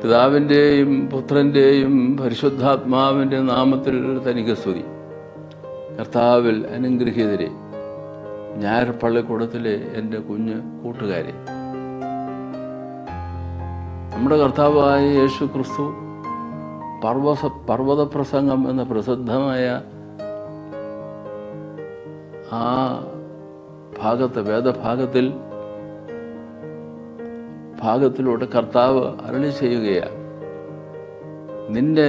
പിതാവിൻ്റെയും പുത്രൻ്റെയും പരിശുദ്ധാത്മാവിൻ്റെ നാമത്തിൽ തനിക്ക് സ്തുതി. കർത്താവിൽ അനുഗ്രഹീതരെ, ഞായർ പള്ളിക്കൂടത്തിലെ എൻ്റെ കുഞ്ഞ് കൂട്ടുകാരെ, നമ്മുടെ കർത്താവായ യേശു ക്രിസ്തു പർവ്വത പ്രസംഗം എന്ന പ്രസിദ്ധമായ ആ ഭാഗത്തിലൂടെ കർത്താവ് അരുളി ചെയ്യുകയാണ്, നിന്റെ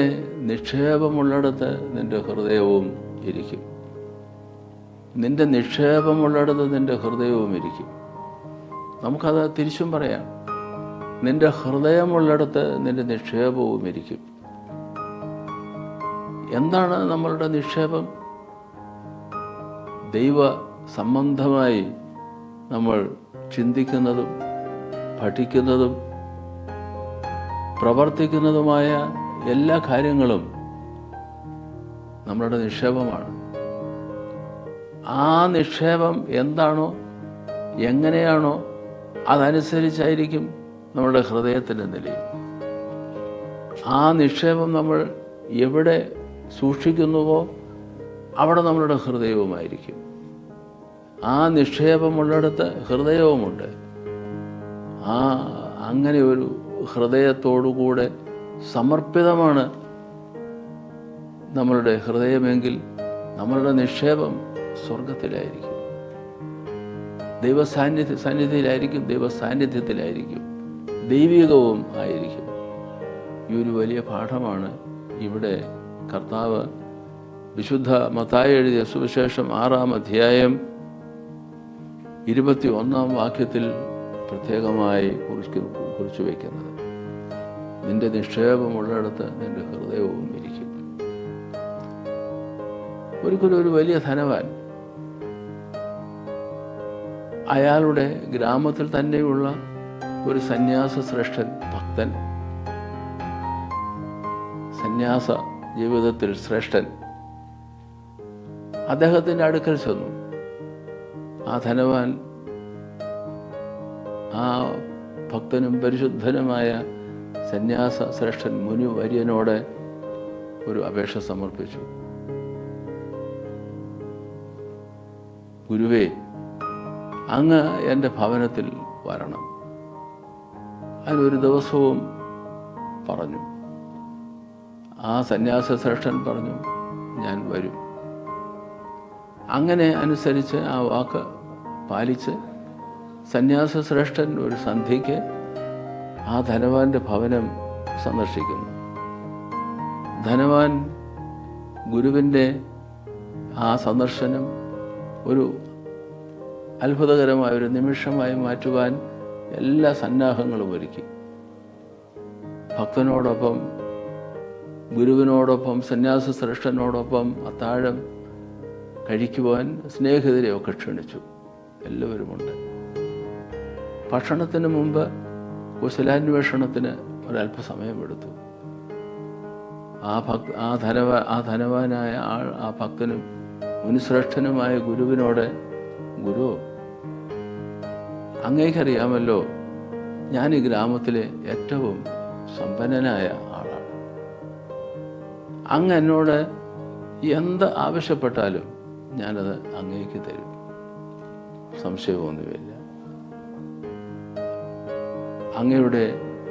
നിക്ഷേപമുള്ളിടത്ത് നിന്റെ ഹൃദയവും ഇരിക്കും. നിന്റെ നിക്ഷേപമുള്ളിടത്ത് നിന്റെ ഹൃദയവും ഇരിക്കും. നമുക്കത് തിരിച്ചും പറയാം, നിന്റെ ഹൃദയമുള്ളിടത്ത് നിന്റെ നിക്ഷേപവും ഇരിക്കും. എന്താണ് നമ്മളുടെ നിക്ഷേപം? ദൈവ സംബന്ധമായി നമ്മൾ ചിന്തിക്കുന്നതും പഠിക്കുന്നതും പ്രവർത്തിക്കുന്നതുമായ എല്ലാ കാര്യങ്ങളും നമ്മളുടെ നിക്ഷേപമാണ്. ആ നിക്ഷേപം എന്താണോ, എങ്ങനെയാണോ, അതനുസരിച്ചായിരിക്കും നമ്മുടെ ഹൃദയത്തിൻ്റെ നിലയും. ആ നിക്ഷേപം നമ്മൾ എവിടെ സൂക്ഷിക്കുന്നുവോ അവിടെ നമ്മളുടെ ഹൃദയവുമായിരിക്കും. ആ നിക്ഷേപമുള്ളിടത്ത് ഹൃദയവുമുണ്ട്. അങ്ങനെ ഒരു ഹൃദയത്തോടുകൂടെ സമർപ്പിതമാണ് നമ്മളുടെ ഹൃദയമെങ്കിൽ നമ്മളുടെ നിക്ഷേപം സ്വർഗത്തിലായിരിക്കും, ദൈവസാന്നിധ്യത്തിലായിരിക്കും, ദൈവികവും ആയിരിക്കും. ഈ ഒരു വലിയ പാഠമാണ് ഇവിടെ കർത്താവ് വിശുദ്ധ മത്തായി എഴുതിയ സുവിശേഷം 6-ാം അധ്യായം 21-ാം വാക്യത്തിൽ പ്രത്യേകമായി കുറിച്ചു വയ്ക്കുന്നത്. നിന്റെ നിക്ഷേപമുള്ളിടത്ത് നിന്റെ ഹൃദയവും ഇരിക്കും. ഒരിക്കലും ഒരു വലിയ ധനവാൻ അയാളുടെ ഗ്രാമത്തിൽ തന്നെയുള്ള ഒരു സന്യാസ ശ്രേഷ്ഠൻ, ഭക്തൻ, സന്യാസ ജീവിതത്തിൽ ശ്രേഷ്ഠൻ, അദ്ദേഹത്തിൻ്റെ അടുക്കൽ ചെന്നു. ആ ധനവാൻ ആ ഭക്തനും പരിശുദ്ധനുമായ സന്യാസ ശ്രേഷ്ഠൻ മുനിവര്യനോട് ഒരു അപേക്ഷ സമർപ്പിച്ചു. ഗുരുവേ, അങ്ങ് എൻ്റെ ഭവനത്തിൽ വരണം. അതിനൊരു ദിവസവും പറഞ്ഞു. ആ സന്യാസ ശ്രേഷ്ഠൻ പറഞ്ഞു, ഞാൻ വരും. അങ്ങനെ അനുസരിച്ച് ആ വാക്ക് പാലിച്ച് സന്യാസ ശ്രേഷ്ഠൻ ഒരു സന്ധ്യയ്ക്ക് ആ ധനവാന്റെ ഭവനം സന്ദർശിക്കുന്നു. ധനവാൻ ഗുരുവിൻ്റെ ആ സന്ദർശനം ഒരു അത്ഭുതകരമായ ഒരു നിമിഷമായി മാറ്റുവാൻ എല്ലാ സന്നാഹങ്ങളും ഒരുക്കി. ഭക്തനോടൊപ്പം, ഗുരുവിനോടൊപ്പം, സന്യാസ ശ്രേഷ്ഠനോടൊപ്പം അത്താഴം കഴിക്കുവാൻ സ്നേഹിതരെയൊക്കെ ക്ഷണിച്ചു. എല്ലാവരുമുണ്ട്. ഭക്ഷണത്തിന് മുമ്പ് കുശലാന്വേഷണത്തിന് ഒരല്പസമയമെടുത്തു. ആ ധനവാനായ ആൾ ആ ഭക്തനും മുനിശ്രേഷ്ഠനുമായ ഗുരുവിനോട്, ഗുരു, അങ്ങേക്കറിയാമല്ലോ, ഞാൻ ഈ ഗ്രാമത്തിലെ ഏറ്റവും സമ്പന്നനായ ആളാണ്. അങ്ങ് എന്നോട് എന്ത് ആവശ്യപ്പെട്ടാലും ഞാനത് അങ്ങേക്ക് തരും, സംശയമൊന്നുമില്ല. അങ്ങയുടെ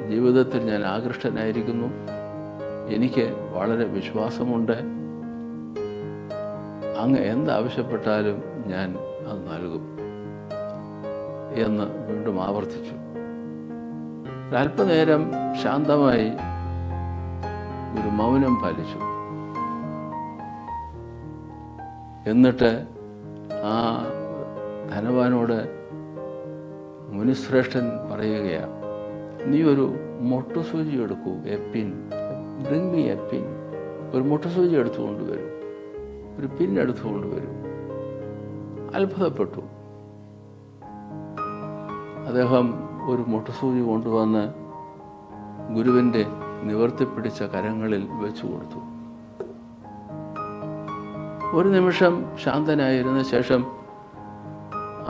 ജീവിതത്തിൽ ഞാൻ ആകൃഷ്ടനായിരിക്കുന്നു. എനിക്ക് വളരെ വിശ്വാസമുണ്ട്. അങ്ങ് എന്താവശ്യപ്പെട്ടാലും ഞാൻ അത് നൽകും എന്ന് വീണ്ടും ആവർത്തിച്ചു. ഒരല്പനേരം ശാന്തമായി ഒരു മൗനം പാലിച്ചു. എന്നിട്ട് ആ ധനവാനോട് മുനിശ്രേഷ്ഠൻ പറയുകയാണ്, നീ ഒരു മൊട്ടുസൂചി എടുക്കൂ, ബ്രിങ് മീ എ പിൻ. ഒരു മൊട്ടുസൂചി എടുത്തുകൊണ്ടുവരൂ, ഒരു പിൻ എടുത്തുകൊണ്ടുവരൂ. അത്ഭുതപ്പെട്ടു. അദ്ദേഹം ഒരു മൊട്ടുസൂചി കൊണ്ടുവന്ന് ഗുരുവിൻ്റെ നിവർത്തിപ്പിടിച്ച കരങ്ങളിൽ വെച്ചു കൊടുത്തു. ഒരു നിമിഷം ശാന്തനായിരുന്ന ശേഷം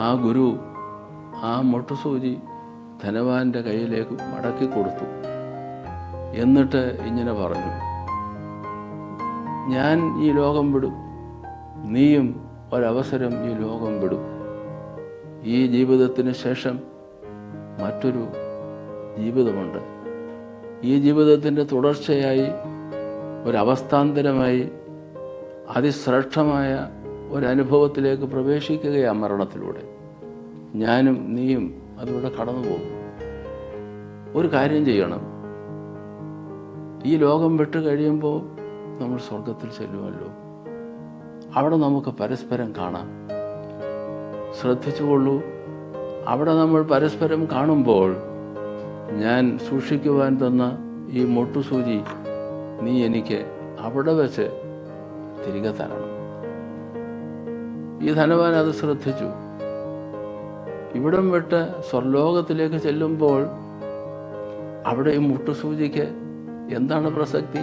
ആ ഗുരു ആ മൊട്ടുസൂചി ധനവാന്റെ കയ്യിലേക്ക് മടക്കി കൊടുത്തു. എന്നിട്ട് ഇങ്ങനെ പറഞ്ഞു, ഞാൻ ഈ ലോകം വിടും, നീയും ഒരവസരം ഈ ലോകം വിടും. ഈ ജീവിതത്തിന് ശേഷം മറ്റൊരു ജീവിതമുണ്ട്. ഈ ജീവിതത്തിൻ്റെ തുടർച്ചയായി, ഒരവസ്ഥാന്തരമായി അതിശ്രേഷ്ഠമായ ഒരനുഭവത്തിലേക്ക് പ്രവേശിക്കുകയാണ് മരണത്തിലൂടെ. ഞാനും നീയും അതിലൂടെ കടന്നു പോകും. ഒരു കാര്യം ചെയ്യണം, ഈ ലോകം വിട്ട് കഴിയുമ്പോൾ നമ്മൾ സ്വർഗത്തിൽ ചെല്ലുമല്ലോ. അവിടെ നമുക്ക് പരസ്പരം കാണാം. ശ്രദ്ധിച്ചുകൊള്ളൂ, അവിടെ നമ്മൾ പരസ്പരം കാണുമ്പോൾ ഞാൻ സൂക്ഷിക്കുവാൻ തന്ന ഈ മൊട്ടുസൂചി നീ എനിക്ക് അവിടെ വെച്ച് തിരികെ തരണം. ഈ ധനവാൻ അത് ശ്രദ്ധിച്ചു. ഇവിടം വിട്ട് സ്വർലോകത്തിലേക്ക് ചെല്ലുമ്പോൾ അവിടെ ഈ മുട്ടുസൂചിക്ക് എന്താണ് പ്രസക്തി?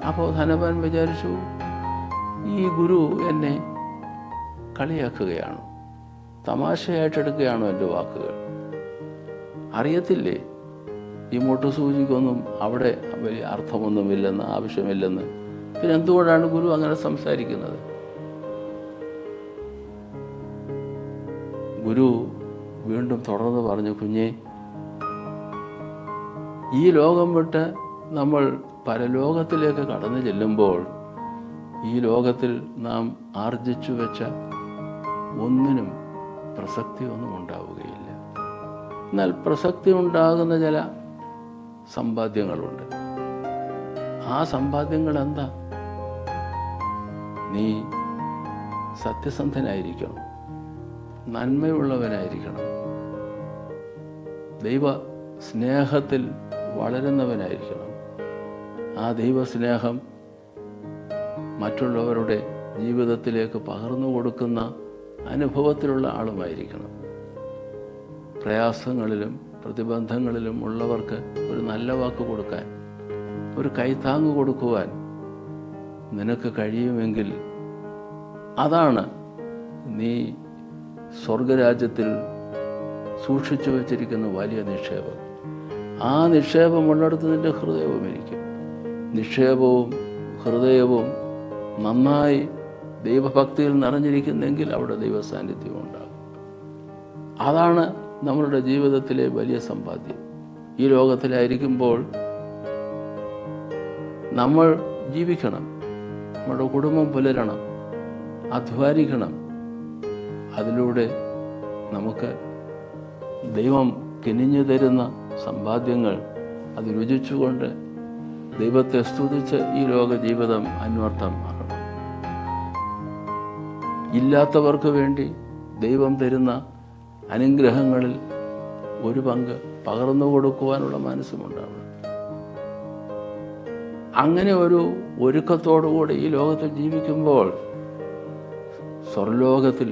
അപ്പോൾ ധനവാൻ വിചാരിച്ചു, ഈ ഗുരു എന്നെ കളിയാക്കുകയാണോ, തമാശയായിട്ടെടുക്കുകയാണോ എൻ്റെ വാക്കുകൾ? അറിയത്തില്ലേ ഈ മുട്ടുസൂചിക്കൊന്നും അവിടെ വലിയ അർത്ഥമൊന്നുമില്ലെന്ന്, ആവശ്യമില്ലെന്ന്? പിന്നെ എന്തുകൊണ്ടാണ് ഗുരു അങ്ങനെ സംസാരിക്കുന്നത്? ഗുരു വീണ്ടും തുടർന്ന് പറഞ്ഞു, കുഞ്ഞേ, ഈ ലോകം വിട്ട് നമ്മൾ പരലോകത്തിലേക്ക് കടന്നു ചെല്ലുമ്പോൾ ഈ ലോകത്തിൽ നാം ആർജിച്ചു വെച്ച ഒന്നിനും പ്രസക്തിയൊന്നും ഉണ്ടാവുകയില്ല. എന്നാൽ പ്രസക്തി ഉണ്ടാകുന്ന ചില സമ്പാദ്യങ്ങളുണ്ട്. ആ സമ്പാദ്യങ്ങൾ എന്താ? നീ സത്യസന്ധനായിരിക്കണം, നന്മയുള്ളവനായിരിക്കണം, ദൈവ സ്നേഹത്തിൽ വളരുന്നവനായിരിക്കണം. ആ ദൈവസ്നേഹം മറ്റുള്ളവരുടെ ജീവിതത്തിലേക്ക് പകർന്നു കൊടുക്കുന്ന അനുഭവത്തിലുള്ള ആളുമായിരിക്കണം. പ്രയാസങ്ങളിലും പ്രതിബന്ധങ്ങളിലും ഉള്ളവർക്ക് ഒരു നല്ല വാക്ക് കൊടുക്കാൻ, ഒരു കൈത്താങ്ങ് കൊടുക്കുവാൻ നിനക്ക് കഴിയുമെങ്കിൽ അതാണ് നീ സ്വർഗരാജ്യത്തിൽ സൂക്ഷിച്ചു വച്ചിരിക്കുന്ന വലിയ നിക്ഷേപം. ആ നിക്ഷേപമുള്ളിടത്ത് നിൻ്റെ ഹൃദയവും ഇരിക്കും. നിക്ഷേപവും ഹൃദയവും നന്നായി ദൈവഭക്തിയിൽ നിറഞ്ഞിരിക്കുന്നെങ്കിൽ അവിടെ ദൈവസാന്നിധ്യം ഉണ്ടാകും. അതാണ് നമ്മളുടെ ജീവിതത്തിലെ വലിയ സമ്പാദ്യം. ഈ ലോകത്തിലായിരിക്കുമ്പോൾ നമ്മൾ ജീവിക്കണം, നമ്മുടെ കുടുംബം പുലരണം, അധ്വാനിക്കണം. അതിലൂടെ നമുക്ക് ദൈവം കിനിഞ്ഞു തരുന്ന സമ്പാദ്യങ്ങൾ അത് രുചിച്ചുകൊണ്ട് ദൈവത്തെ സ്തുതിച്ച് ഈ ലോക ജീവിതം അന്വർത്ഥമാക്കണം. ഇല്ലാത്തവർക്ക് വേണ്ടി ദൈവം തരുന്ന അനുഗ്രഹങ്ങളിൽ ഒരു പങ്ക് പകർന്നു കൊടുക്കുവാനുള്ള മനസ്സുമുണ്ടാവണം. അങ്ങനെ ഒരു ഒരുക്കത്തോടുകൂടി ഈ ലോകത്തിൽ ജീവിക്കുമ്പോൾ സ്വർലോകത്തിൽ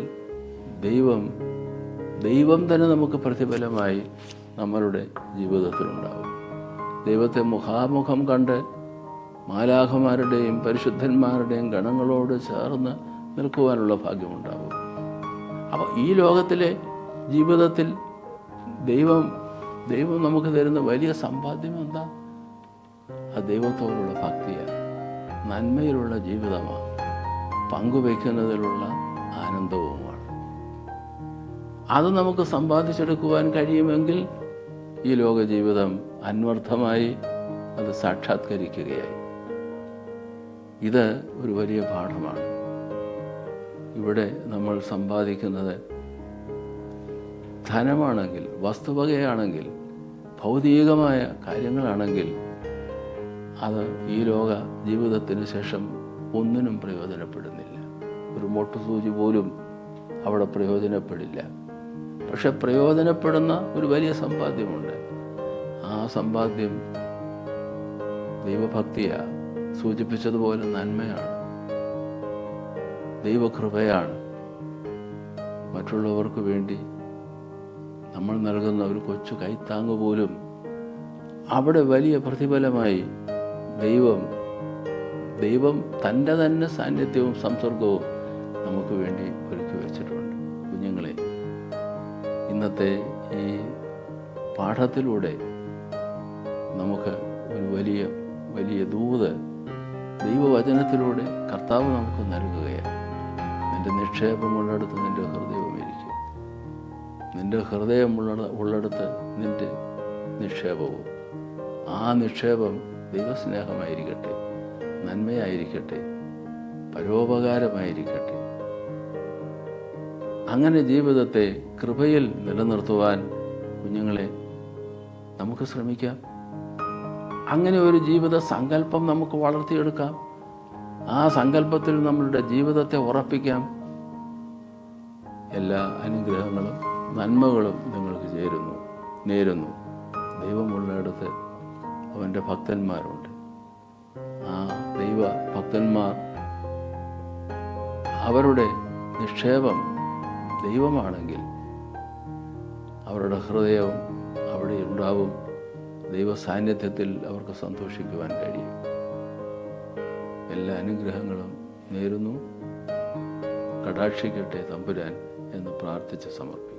ദൈവം തന്നെ നമുക്ക് പ്രതിഫലമായി നമ്മളുടെ ജീവിതത്തിലുണ്ടാവും. ദൈവത്തെ മുഖാമുഖം കണ്ട് മാലാഖമാരുടെയും പരിശുദ്ധന്മാരുടെയും ഗണങ്ങളോട് ചേർന്ന് നിൽക്കുവാനുള്ള ഭാഗ്യമുണ്ടാവും. അപ്പോൾ ഈ ലോകത്തിലെ ജീവിതത്തിൽ ദൈവം നമുക്ക് തരുന്ന വലിയ സമ്പാദ്യം എന്താ? ആ ദൈവത്തോടുള്ള ഭക്തിയാണ്, നന്മയിലുള്ള ജീവിതമാണ്, പങ്കുവയ്ക്കുന്നതിലുള്ള ആനന്ദവുമാണ്. അത് നമുക്ക് സമ്പാദിച്ചെടുക്കുവാൻ കഴിയുമെങ്കിൽ ഈ ലോക ജീവിതം അന്വർത്ഥമായി അത് സാക്ഷാത്കരിക്കുകയായി. ഇത് ഒരു വലിയ പാഠമാണ്. ഇവിടെ നമ്മൾ സമ്പാദിക്കുന്നത് ധനമാണെങ്കിൽ, വസ്തുവകയാണെങ്കിൽ, ഭൗതികമായ കാര്യങ്ങളാണെങ്കിൽ അത് ഈ ലോക ജീവിതത്തിന് ശേഷം ഒന്നിനും പ്രയോജനപ്പെടുന്നില്ല. ഒരു മൊട്ടുസൂചി പോലും അവിടെ പ്രയോജനപ്പെടില്ല. പക്ഷെ പ്രയോജനപ്പെടുന്ന ഒരു വലിയ സമ്പാദ്യമുണ്ട്. ആ സമ്പാദ്യം ദൈവഭക്തിയാണ്, സൂചിപ്പിച്ചതുപോലെ നന്മയാണ്, ദൈവകൃപയാണ്. മറ്റുള്ളവർക്ക് വേണ്ടി നമ്മൾ നൽകുന്ന ഒരു കൊച്ചു കൈത്താങ്ങ് പോലും അവിടെ വലിയ പ്രതിഫലമായി ദൈവം തൻ്റെ തന്നെ സാന്നിധ്യവും സംസർഗവും നമുക്ക് വേണ്ടി ഒരുക്കി വെച്ചിട്ടുണ്ട്. കുഞ്ഞുങ്ങളെ, ഇന്നത്തെ ഈ പാഠത്തിലൂടെ നമുക്ക് വലിയ വലിയ ദൂത് ദൈവവചനത്തിലൂടെ കർത്താവ് നമുക്ക് നൽകുകയാണ്. നിൻ്റെ നിക്ഷേപമുള്ളിടത്ത് നിൻ്റെ ഹൃദയവുമിരിക്കും. നിൻ്റെ ഹൃദയം ഉള്ളിടത്ത് നിൻ്റെ നിക്ഷേപവും. ആ നിക്ഷേപം ദൈവസ്നേഹമായിരിക്കട്ടെ, നന്മയായിരിക്കട്ടെ, പരോപകാരമായിരിക്കട്ടെ. അങ്ങനെ ജീവിതത്തെ കൃപയിൽ നിലനിർത്തുവാൻ കുഞ്ഞുങ്ങളെ നമുക്ക് ശ്രമിക്കാം. അങ്ങനെ ഒരു ജീവിത സങ്കല്പം നമുക്ക് വളർത്തിയെടുക്കാം. ആ സങ്കല്പത്തിൽ നമ്മളുടെ ജീവിതത്തെ ഉറപ്പിക്കാം. എല്ലാ അനുഗ്രഹങ്ങളും നന്മകളും നിങ്ങൾക്ക് നേരുന്നു. ദൈവമുള്ളിടത്ത് അവൻ്റെ ഭക്തന്മാരുണ്ട്. ആ ദൈവ ഭക്തന്മാർ അവരുടെ നിക്ഷേപം ദൈവമാണെങ്കിൽ അവരുടെ ഹൃദയവും അവിടെ ഉണ്ടാവും. ദൈവ സാന്നിധ്യത്തിൽ അവർക്ക് സന്തോഷിക്കുവാൻ കഴിയും. എല്ലാ അനുഗ്രഹങ്ങളും നേരുന്നു. കടാക്ഷിക്കട്ടെ തമ്പുരാൻ എന്ന് പ്രാർത്ഥിച്ച് സമർപ്പിക്കും.